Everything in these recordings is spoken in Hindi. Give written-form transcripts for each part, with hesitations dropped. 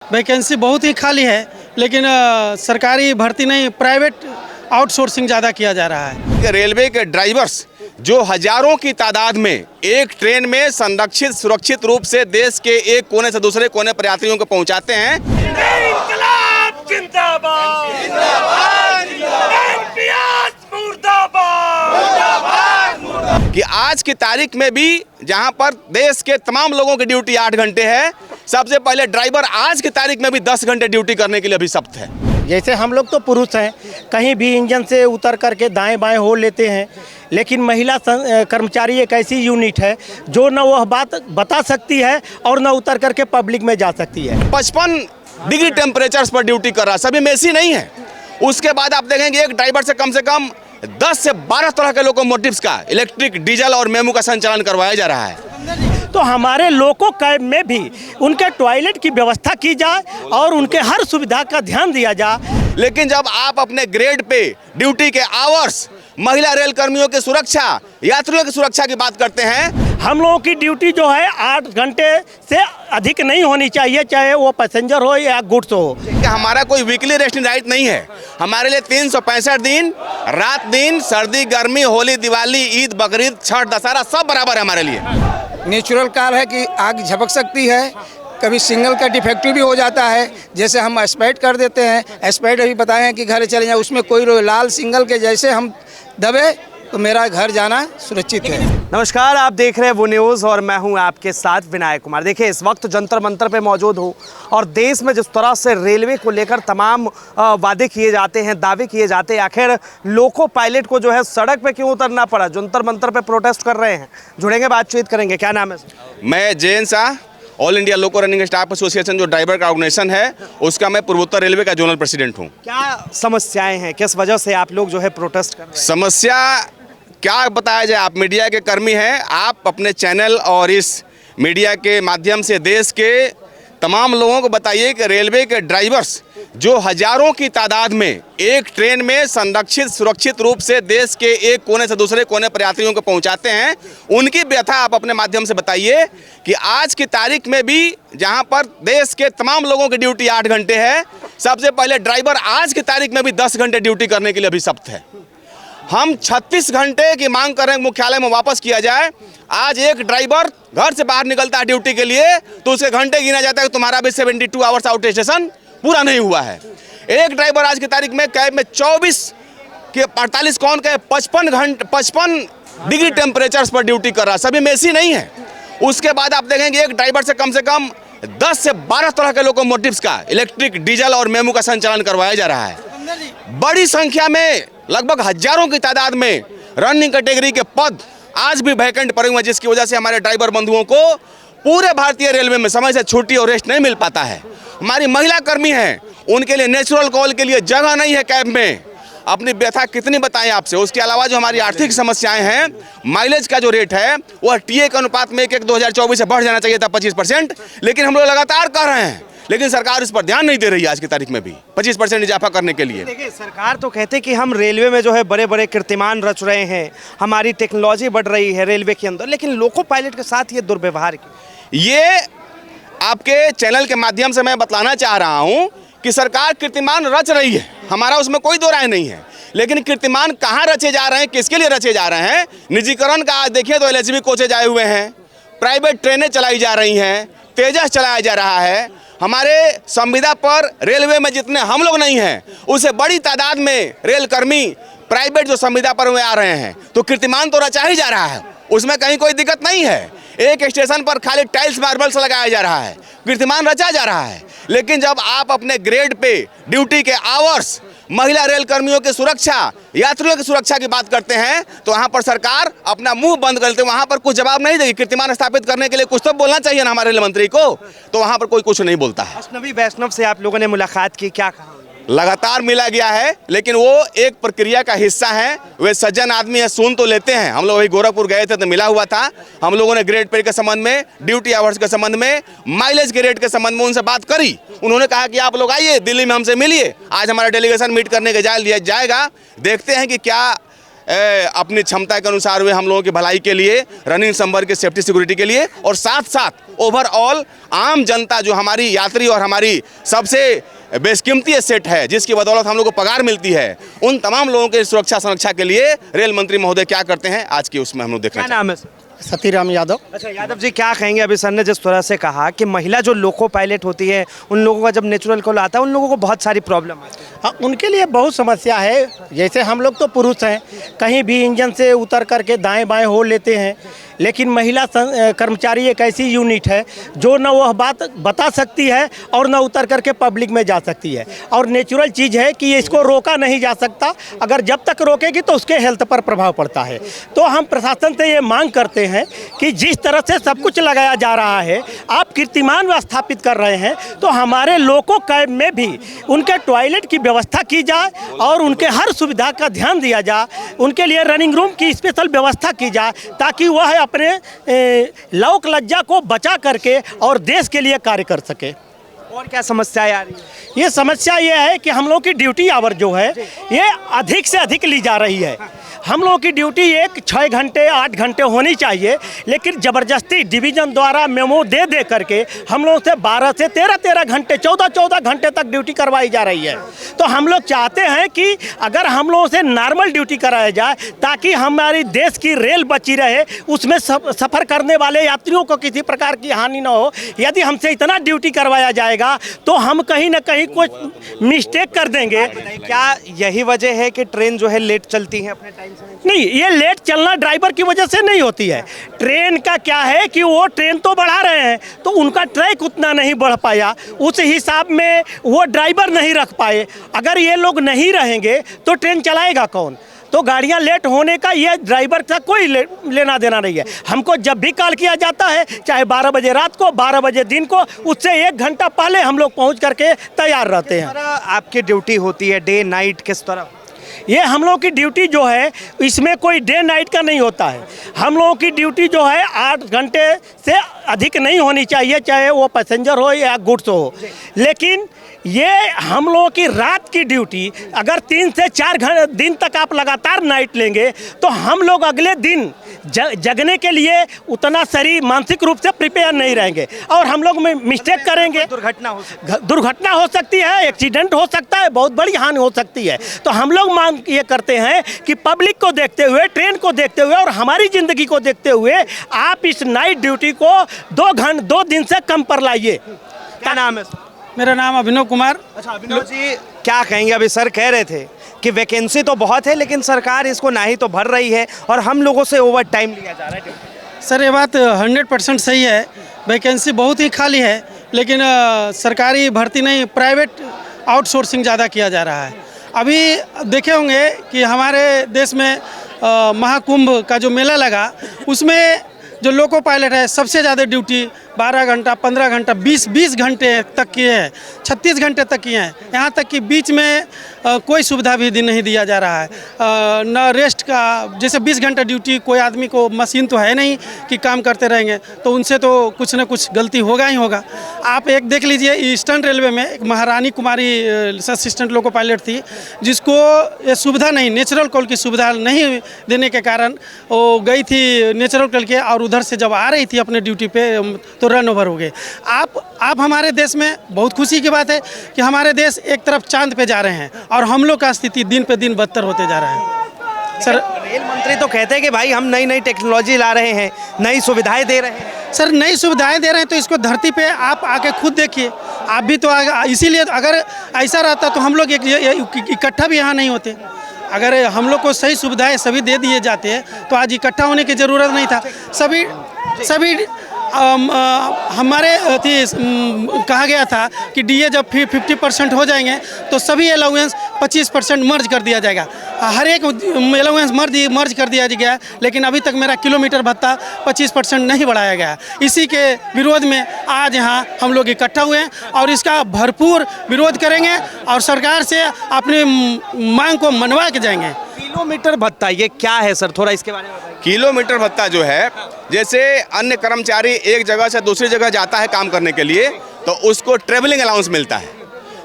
वैकेंसी बहुत ही खाली है, लेकिन सरकारी भर्ती नहीं, प्राइवेट आउटसोर्सिंग ज़्यादा किया जा रहा है। रेलवे के ड्राइवर्स जो हजारों की तादाद में एक ट्रेन में संरक्षित सुरक्षित रूप से देश के एक कोने से दूसरे कोने पर यात्रियों को पहुंचाते हैं। इंकलाब जिंदाबाद, जिंदाबाद, जिंदाबाद, मुर्दाबाद। कि आज की तारीख में भी जहां पर देश के तमाम लोगों की ड्यूटी 8 घंटे है, सबसे पहले ड्राइवर आज की तारीख में भी 10 घंटे ड्यूटी करने के लिए अभिशप्त है। जैसे हम लोग तो पुरुष हैं, कहीं भी इंजन से उतर करके दाएं बाएं हो लेते हैं, लेकिन महिला कर्मचारी एक ऐसी यूनिट है जो न वह बात बता सकती है और न उतर करके पब्लिक में जा सकती है। 55 डिग्री टेम्परेचर पर ड्यूटी कर रहा है, सभी में एसी नहीं है। उसके बाद आप देखेंगे एक ड्राइवर से कम 10 से 12 तरह के लोकोमोटिव्स का इलेक्ट्रिक, डीजल और मेमू का संचालन करवाया जा रहा है। तो हमारे लोको कैब में भी उनके टॉयलेट की व्यवस्था की जाए और उनके हर सुविधा का ध्यान दिया जाए। लेकिन जब आप अपने ग्रेड पे ड्यूटी के आवर्स, महिला रेल कर्मियों की सुरक्षा, यात्रियों की सुरक्षा की बात करते हैं, हम लोगों की ड्यूटी जो है 8 घंटे से अधिक नहीं होनी चाहिए, चाहे वो पैसेंजर हो या गुड्स हो। हमारा कोई वीकली रेस्टिंग राइट नहीं है। हमारे लिए 365 दिन, रात दिन, सर्दी गर्मी, होली दिवाली, ईद बकरीद, छठ दशहरा सब बराबर है हमारे लिए। नेचुरल कार है कि आग झपक सकती है, कभी सिग्नल का डिफेक्टिव भी हो जाता है। जैसे हम एस्पेक्ट कर देते हैं, एस्पेक्ट अभी बताए हैं कि घर चले जाए, उसमें कोई लाल सिग्नल के जैसे हम दबे तो मेरा घर जाना सुरक्षित है। नमस्कार, आप देख रहे हैं वो न्यूज़ और मैं हूं आपके साथ विनायक कुमार। देखिए, इस वक्त जंतर मंतर पे मौजूद हूं और देश में जिस तरह से रेलवे को लेकर तमाम वादे किए जाते हैं, दावे किए जाते हैं, आखिर लोको पायलट को जो है सड़क पे क्यों उतरना पड़ा, जंतर मंतर पे प्रोटेस्ट कर रहे हैं। जुड़ेंगे, बातचीत करेंगे। क्या नाम है? मैं जयंत शाह, ऑल इंडिया लोको रनिंग स्टाफ एसोसिएशन जो ड्राइवर का ऑर्गेनाइजेशन है, उसका मैं पूर्वोत्तर रेलवे का जोनल प्रेसिडेंट हूँ। क्या समस्याएं हैं, किस वजह से आप लोग जो है प्रोटेस्ट कर रहे हैं? समस्या क्या बताया जाए, आप मीडिया के कर्मी हैं, आप अपने चैनल और इस मीडिया के माध्यम से देश के तमाम लोगों को बताइए कि रेलवे के ड्राइवर्स जो हजारों की तादाद में एक ट्रेन में संरक्षित सुरक्षित रूप से देश के एक कोने से दूसरे कोने पर यात्रियों को पहुंचाते हैं, उनकी व्यथा आप अपने माध्यम से बताइए कि आज की तारीख में भी जहां पर देश के तमाम लोगों की ड्यूटी 8 घंटे है, सबसे पहले ड्राइवर आज की तारीख में भी 10 घंटे ड्यूटी करने के लिए अभिशप्त है। हम 36 घंटे की मांग कर रहे हैं मुख्यालय में वापस किया जाए। आज एक ड्राइवर घर से बाहर निकलता है ड्यूटी के लिए तो उसे घंटे गिना जाता है कि तुम्हारा भी 72 आवर्स आउट स्टेशन पूरा नहीं हुआ है। एक ड्राइवर आज की तारीख में कैब में 24 के 48 कौन कहे 55 डिग्री टेम्परेचर पर ड्यूटी कर रहा है, सभी में एसी नहीं है। उसके बाद आप देखेंगे एक ड्राइवर से कम 10 से 12 तरह के लोकोमोटिव्स का इलेक्ट्रिक, डीजल और मेमू का संचालन करवाया जा रहा है। बड़ी संख्या में, लगभग हजारों की तादाद में रनिंग कैटेगरी के पद आज भी वैकेंट पड़े हुए हैं, जिसकी वजह से हमारे ड्राइवर बंधुओं को पूरे भारतीय रेलवे में समय से छुट्टी और रेस्ट नहीं मिल पाता है। हमारी महिला कर्मी हैं, उनके लिए नेचुरल कॉल के लिए जगह नहीं है कैब में। अपनी व्यथा कितनी बताएं आपसे। उसके अलावा जो हमारी आर्थिक समस्याएं हैं, माइलेज का जो रेट है वह टीए के अनुपात में 2024 से बढ़ जाना चाहिए था 25%, लेकिन हम लोग लगातार कर रहे हैं, लेकिन सरकार इस पर ध्यान नहीं दे रही है। आज की तारीख में भी 25% इजाफा करने के लिए देखिए, सरकार तो कहते कि हम रेलवे में जो है बड़े बड़े कीर्तिमान रच रहे हैं, हमारी टेक्नोलॉजी बढ़ रही है रेलवे के अंदर, लेकिन लोको पायलट के साथ ये दुर्व्यवहार क्यों? ये आपके चैनल के माध्यम से मैं बतलाना चाह रहा हूं कि सरकार कीर्तिमान रच रही है, हमारा उसमें कोई दो राय नहीं है, लेकिन कीर्तिमान कहाँ रचे जा रहे हैं, किसके लिए रचे जा रहे हैं? निजीकरण का आज देखिए तो एलएचबी कोचेज आए हुए हैं, प्राइवेट ट्रेनें चलाई जा रही हैं, तेजस चलाया जा रहा है। हमारे संविदा पर रेलवे में जितने हम लोग नहीं हैं, उससे बड़ी तादाद में रेल कर्मी प्राइवेट जो संविदा पर हुए आ रहे हैं, तो कीर्तिमान तो रचा ही जा रहा है, उसमें कहीं कोई दिक्कत नहीं है। एक स्टेशन पर खाली टाइल्स मार्बल्स लगाया जा रहा है, कीर्तिमान रचा जा रहा है। लेकिन जब आप अपने ग्रेड पे ड्यूटी के आवर्स, महिला रेल कर्मियों की सुरक्षा, यात्रियों की सुरक्षा की बात करते हैं, तो वहाँ पर सरकार अपना मुंह बंद करते, वहाँ पर कुछ जवाब नहीं देगी। कीर्तिमान स्थापित करने के लिए कुछ तो बोलना चाहिए ना हमारे रेल मंत्री को, तो वहाँ पर कोई कुछ नहीं बोलता है। अश्नवी वैष्णव से आप लोगों ने मुलाकात की, क्या कहा? लगातार मिला गया है, लेकिन वो एक प्रक्रिया का हिस्सा है। वे सज्जन आदमी है, सुन तो लेते हैं। हम लोग वही गोरखपुर गए थे तो मिला हुआ था। हम लोगों ने ग्रेड पे के संबंध में, ड्यूटी आवर्स के संबंध में, माइलेज के रेट के संबंध में उनसे बात करी। उन्होंने कहा कि आप लोग आइए दिल्ली में हमसे मिलिए। आज हमारा डेलीगेशन मीट करने के जाएगा, देखते हैं कि क्या अपनी क्षमता के अनुसार वे हम लोगों की भलाई के लिए, रनिंग संबर के सेफ्टी सिक्योरिटी के लिए, और साथ साथ ओवरऑल आम जनता जो हमारी यात्री और हमारी सबसे बेशकीमती एसेट है, जिसकी बदौलत हम लोग को पगार मिलती है, उन तमाम लोगों के सुरक्षा संरक्षा के लिए रेल मंत्री महोदय क्या करते हैं आज की उसमें हम लोग देखना क्या नाम है सर? सतीराम यादव। अच्छा यादव जी, क्या कहेंगे? अभी सर ने जिस तरह से कहा कि महिला जो लोको पायलट होती है, उन लोगों का जब नेचुरल कॉल आता है उन लोगों को बहुत सारी प्रॉब्लम आती है। हाँ, उनके लिए बहुत समस्या है। जैसे हम लोग तो पुरुष हैं, कहीं भी इंजन से उतर करके दाएं बाएं हो लेते हैं, लेकिन महिला कर्मचारी एक ऐसी यूनिट है जो न वह बात बता सकती है और न उतर करके पब्लिक में जा सकती है। और नेचुरल चीज़ है कि इसको रोका नहीं जा सकता, अगर जब तक रोकेगी तो उसके हेल्थ पर प्रभाव पड़ता है। तो हम प्रशासन से ये मांग करते हैं कि जिस तरह से सब कुछ लगाया जा रहा है, आप कीर्तिमान स्थापित कर रहे हैं, तो हमारे लोको कैब में भी उनके टॉयलेट की व्यवस्था की जाए और उनके हर सुविधा का ध्यान दिया जाए, उनके लिए रनिंग रूम की स्पेशल व्यवस्था की जाए, ताकि वह अपने लोक लज्जा को बचा करके और देश के लिए कार्य कर सके। और क्या समस्याएं आ रही है? ये समस्या ये है कि हम लोग की ड्यूटी आवर जो है ये अधिक से अधिक ली जा रही है। हम लोगों की ड्यूटी 6 घंटे 8 घंटे होनी चाहिए, लेकिन ज़बरदस्ती डिवीज़न द्वारा मेमो दे दे करके हम लोगों से 12 से 13 घंटे 14 घंटे तक ड्यूटी करवाई जा रही है। तो हम लोग चाहते हैं कि अगर हम लोगों से नॉर्मल ड्यूटी कराया जाए, ताकि हमारी देश की रेल बची रहे, उसमें सफ़र करने वाले यात्रियों को किसी प्रकार की हानि न हो। यदि हमसे इतना ड्यूटी करवाया जाएगा तो हम कहीं ना कहीं कुछ मिस्टेक कर देंगे। क्या यही वजह है कि ट्रेन जो है लेट चलती है अपने टाइम से? नहीं, ये लेट चलना ड्राइवर की वजह से नहीं होती है। ट्रेन का क्या है कि वो ट्रेन तो बढ़ा रहे हैं, तो उनका ट्रैक उतना नहीं बढ़ पाया, उस हिसाब में वो ड्राइवर नहीं रख पाए। अगर ये लोग नहीं रहेंगे तो ट्रेन चलाएगा कौन? तो गाड़ियां लेट होने का ये ड्राइवर का कोई लेना देना नहीं है। हमको जब भी कॉल किया जाता है, चाहे 12 बजे रात को, 12 बजे दिन को, उससे 1 घंटा पहले हम लोग पहुंच करके तैयार रहते हैं। आपकी ड्यूटी होती है डे नाइट किस तरह? ये हम लोगों की ड्यूटी जो है इसमें कोई डे नाइट का नहीं होता है। हम लोगों की ड्यूटी जो है 8 घंटे से अधिक नहीं होनी चाहिए, चाहे वो पैसेंजर हो या गुड्स हो। लेकिन ये हम लोगों की रात की ड्यूटी, अगर 3 से 4 दिन तक आप लगातार नाइट लेंगे तो हम लोग अगले दिन जगने के लिए उतना शरीर मानसिक रूप से प्रिपेयर नहीं रहेंगे और हम लोग में मिस्टेक करेंगे। दुर्घटना हो सकती है, एक्सीडेंट हो सकता है, बहुत बड़ी हानि हो सकती है। तो हम लोग मांग ये करते हैं कि पब्लिक को देखते हुए, ट्रेन को देखते हुए और हमारी ज़िंदगी को देखते हुए आप इस नाइट ड्यूटी को 2 दिन से कम पर लाइए। क्या नाम है? मेरा नाम अभिनव कुमार। अच्छा अभिनव जी, क्या कहेंगे? अभी सर कह रहे थे कि वैकेंसी तो बहुत है, लेकिन सरकार इसको ना ही तो भर रही है और हम लोगों से ओवर टाइम लिया जा रहा है। सर ये बात 100% सही है, वैकेंसी बहुत ही खाली है, लेकिन सरकारी भर्ती नहीं, प्राइवेट आउटसोर्सिंग ज़्यादा किया जा रहा है। अभी देखे होंगे कि हमारे देश में महाकुंभ का जो मेला लगा, उसमें जो लोको पायलट है सबसे ज़्यादा ड्यूटी 12 घंटा 15 घंटा 20 घंटे तक किए हैं, 36 घंटे तक किए हैं। यहाँ तक कि बीच में कोई सुविधा भी नहीं दिया जा रहा है, न रेस्ट का। जैसे 20 घंटा ड्यूटी, कोई आदमी को मशीन तो है नहीं कि काम करते रहेंगे, तो उनसे तो कुछ न कुछ गलती होगा ही होगा। आप एक देख लीजिए, ईस्टर्न रेलवे में एक महारानी कुमारी असिस्टेंट लोको पायलट थी, जिसको ये सुविधा नहीं, नेचुरल कॉल की सुविधा नहीं देने के कारण वो गई थी नेचुरल कॉल के, और उधर से जब आ रही थी अपने ड्यूटी पे तो रन ओवर हो गए। आप हमारे देश में बहुत खुशी की बात है कि हमारे देश एक तरफ चांद पे जा रहे हैं और हम लोग का स्थिति दिन पे दिन बदतर होते जा रहा है। सर रेल मंत्री तो कहते हैं कि भाई हम नई नई टेक्नोलॉजी ला रहे हैं, नई सुविधाएं दे रहे हैं। सर नई सुविधाएं दे रहे हैं तो इसको धरती पे आप आके खुद देखिए। आप भी तो इसीलिए अगर ऐसा रहता तो हम लोग इकट्ठा भी यहाँ नहीं होते। अगर हम लोग को सही सुविधाएं सभी दे दिए जाते हैं तो आज इकट्ठा होने की ज़रूरत नहीं था। सभी हमारे कहा गया था कि डीए जब 50% हो जाएंगे तो सभी अलाउंस 25% मर्ज कर दिया जाएगा। हर एक अलाउंस मर्ज कर दिया गया, लेकिन अभी तक मेरा किलोमीटर भत्ता 25% नहीं बढ़ाया गया। इसी के विरोध में आज यहाँ हम लोग इकट्ठा हुए हैं और इसका भरपूर विरोध करेंगे और सरकार से अपनी मांग को मनवा के जाएंगे। किलोमीटर भत्ता ये क्या है सर, थोड़ा इसके बारे में बताइए। किलोमीटर भत्ता जो है, जैसे अन्य कर्मचारी एक जगह से दूसरी जगह जाता है काम करने के लिए, तो उसको ट्रेवलिंग अलाउंस मिलता है।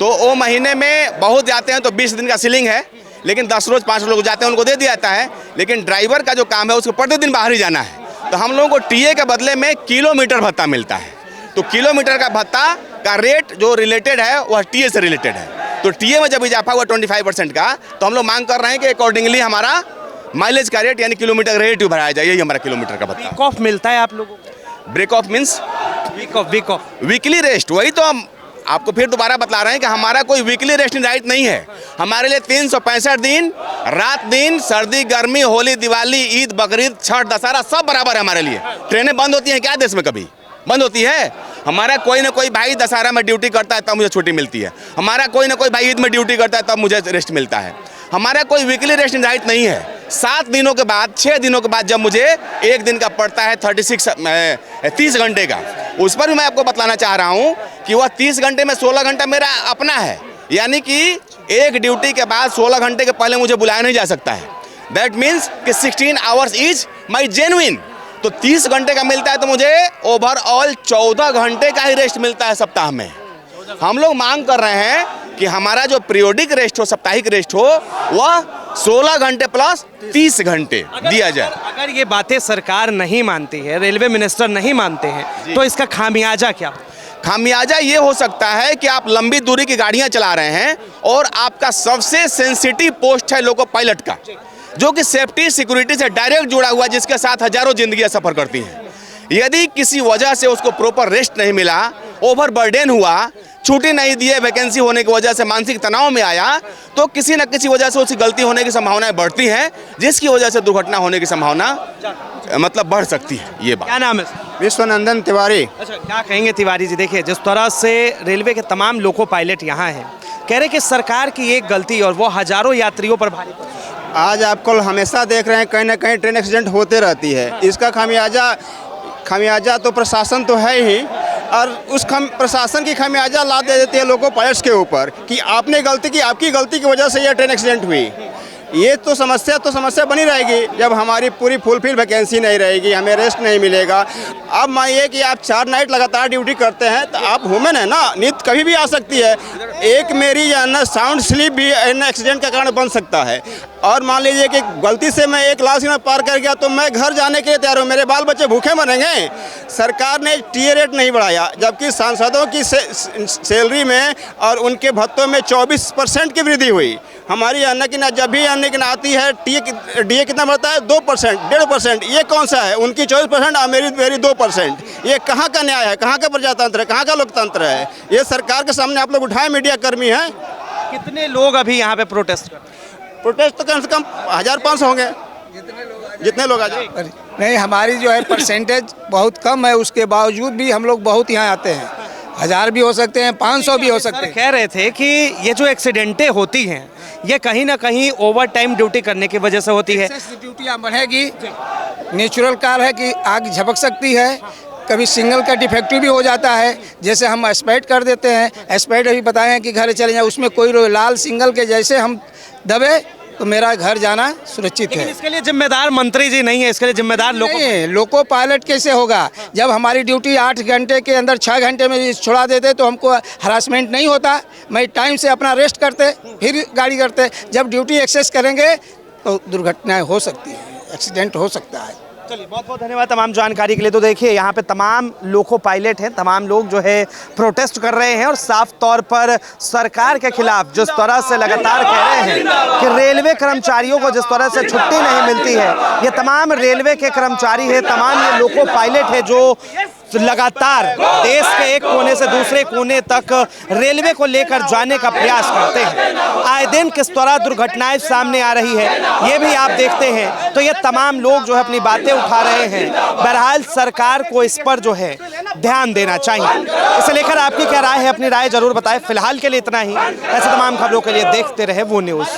तो वो महीने में बहुत जाते हैं तो 20 दिन का सीलिंग है, लेकिन 10 रोज 5 लोग जाते हैं उनको दे दिया जाता है, लेकिन ड्राइवर का जो काम है उसको प्रतिदिन बाहर ही जाना है। तो हम लोगों को टीए के बदले में किलोमीटर भत्ता मिलता है। तो किलोमीटर का भत्ता का रेट जो रिलेटेड है वह टीए से रिलेटेड है। तो टीए में जब इजाफा हुआ 25% का, तो हम लोग मांग कर रहे हैं कि अकॉर्डिंगली हमारा माइलेज का रेट यानी किलोमीटर का रेट बढ़ाया जाए। यही हमारा किलोमीटर का भत्ता। वीक ऑफ मिलता है आप लोगों को? Break off means week off weekly rest. वही तो हम आपको फिर दोबारा बता रहे हैं कि हमारा कोई वीकली रेस्टिंग राइट नहीं है। हमारे लिए 365 दिन, रात दिन, सर्दी गर्मी, होली दिवाली, ईद बकरीद, छठ दशहरा सब बराबर है हमारे लिए। ट्रेनें बंद होती हैं क्या देश में? कभी बंद होती है? हमारा कोई ना कोई भाई दशहरा में ड्यूटी करता है तब मुझे छुट्टी मिलती है। हमारा कोई ना कोई भाई ईद में ड्यूटी करता है तब मुझे रेस्ट मिलता है। हमारा कोई वीकली रेस्टिंग राइट नहीं है। 7 दिनों के बाद, 6 दिनों के बाद जब मुझे एक दिन का पड़ता है 30 घंटे का, उस पर भी मैं आपको बतलाना चाह रहा हूँ कि वह 30 घंटे में 16 घंटा मेरा अपना है। यानी कि एक ड्यूटी के बाद 16 घंटे के पहले मुझे बुलाया नहीं जा सकता है। दैट मीन्स कि 16 आवर्स इज माई जेन्युइन। तो 30 घंटे का मिलता है तो मुझे ओवरऑल 14 घंटे का ही रेस्ट मिलता है सप्ताह में। हम लोग मांग कर रहे हैं कि हमारा जो पीरियोडिक रेस्ट हो, साप्ताहिक रेस्ट हो, वह 16 घंटे प्लस 30 घंटे दिया जाए। अगर ये बातें सरकार नहीं मानती है, रेलवे मिनिस्टर नहीं मानते हैं, तो इसका खामियाजा क्या? खामियाजा ये हो सकता है कि आप लंबी दूरी की गाड़ियां चला रहे हैं और आपका सबसे सेंसिटिव पोस्ट है लोको पायलट का, जो कि सेफ्टी सिक्योरिटी से डायरेक्ट जुड़ा हुआ, जिसके साथ हजारों जिंदगियां सफर करती हैं। यदि किसी वजह से उसको प्रॉपर रेस्ट नहीं मिला, ओवरबर्डन हुआ, छुट्टी नहीं दिए, वैकेंसी होने की वजह से मानसिक तनाव में आया, तो किसी न किसी वजह से उसकी गलती होने की संभावनाएं बढ़ती हैं, जिसकी वजह से दुर्घटना होने की संभावना मतलब बढ़ सकती है। ये बात। क्या नाम है? विश्वनंदन तिवारी। अच्छा, क्या कहेंगे तिवारी जी? देखिए, जिस तरह से रेलवे के तमाम लोको पायलट यहाँ हैं, कह रहे कि सरकार की एक गलती और वो हजारों यात्रियों पर भारी पड़ी। आज आप कल हमेशा देख रहे हैं कहीं ना कहीं ट्रेन एक्सीडेंट होते रहती है। इसका खामियाजा तो प्रशासन तो है ही, और उस प्रशासन की खामियाजा ला दे देती है लोको पायलट्स के ऊपर कि आपने गलती की, आपकी गलती की वजह से यह ट्रेन एक्सीडेंट हुई। ये तो समस्या बनी रहेगी जब हमारी पूरी फुलफिल वैकेंसी नहीं रहेगी, हमें रेस्ट नहीं मिलेगा। अब मानिए कि आप 4 नाइट लगातार ड्यूटी करते हैं तो आप ह्यूमन है ना, नींद कभी भी आ सकती है। एक मेरी ना साउंड स्लीप भी एक्सीडेंट का कारण बन सकता है। और मान लीजिए कि गलती से मैं 1 लाख में पार कर गया तो मैं घर जाने के लिए तैयार हूँ, मेरे बाल बच्चे भूखे मरेंगे। सरकार ने टीए रेट नहीं बढ़ाया, जबकि सांसदों की सैलरी में और उनके भत्तों में 24% की वृद्धि हुई। हमारी अन्नकिन जब भी अन्नकिन आती है डीए कितना बढ़ता है? 2%, 1.5%। ये कौन सा है? उनकी 24% और मेरी 2%। ये कहाँ का न्याय है? कहाँ का प्रजातंत्र है? कहाँ का लोकतंत्र है? ये सरकार के सामने आप लोग उठाए, मीडिया कर्मी हैं। कितने लोग अभी यहाँ पे प्रोटेस्ट कर रहे हैं? प्रोटेस्ट तो कम से कम 1500 होंगे, जितने लोग आ जाए। नहीं, हमारी जो है परसेंटेज बहुत कम है, उसके बावजूद भी हम लोग बहुत यहाँ आते हैं। 1000 भी हो सकते हैं, 500 भी हो सकते हैं। कह रहे थे कि ये जो एक्सीडेंटें होती हैं, ये कहीं ना कहीं ओवर टाइम ड्यूटी करने की वजह से होती है। ड्यूटियाँ बढ़ेगी, नेचुरल कार है कि आग झपक सकती है, कभी सिग्नल का डिफेक्टिव भी हो जाता है। जैसे हम एक्सपेक्ट कर देते हैं, एक्सपेक्ट अभी बताए हैं कि घर चले जाए, उसमें कोई लाल सिग्नल के जैसे हम दबे तो मेरा घर जाना सुरक्षित है। इसके लिए जिम्मेदार मंत्री जी नहीं है, इसके लिए जिम्मेदार लोको पायलट कैसे होगा? जब हमारी ड्यूटी 8 घंटे के अंदर 6 घंटे में छोड़ा देते तो हमको हरासमेंट नहीं होता। मैं टाइम से अपना रेस्ट करते फिर गाड़ी करते। जब ड्यूटी एक्सेस करेंगे तो दुर्घटनाएं हो सकती है, एक्सीडेंट हो सकता है। चलिए, बहुत बहुत धन्यवाद तमाम जानकारी के लिए। तो देखिए, यहाँ पे तमाम लोको पायलट हैं, तमाम लोग जो है प्रोटेस्ट कर रहे हैं और साफ तौर पर सरकार के खिलाफ जिस तरह से लगातार कह रहे हैं कि रेलवे कर्मचारियों को जिस तरह से छुट्टी नहीं मिलती है, ये तमाम रेलवे के कर्मचारी हैं, तमाम ये लोको पायलट है जो लगातार देश के एक कोने से दूसरे कोने तक रेलवे को लेकर जाने का प्रयास करते हैं। आए दिन किस तरह दुर्घटनाएं सामने आ रही है, ये भी आप देखते हैं। तो ये तमाम लोग जो है अपनी बातें उठा रहे हैं। बहरहाल सरकार को इस पर जो है ध्यान देना चाहिए। इसे लेकर आपकी क्या राय है? अपनी राय जरूर बताएं। फिलहाल के लिए इतना ही। ऐसे तमाम खबरों के लिए देखते रहे वो न्यूज़।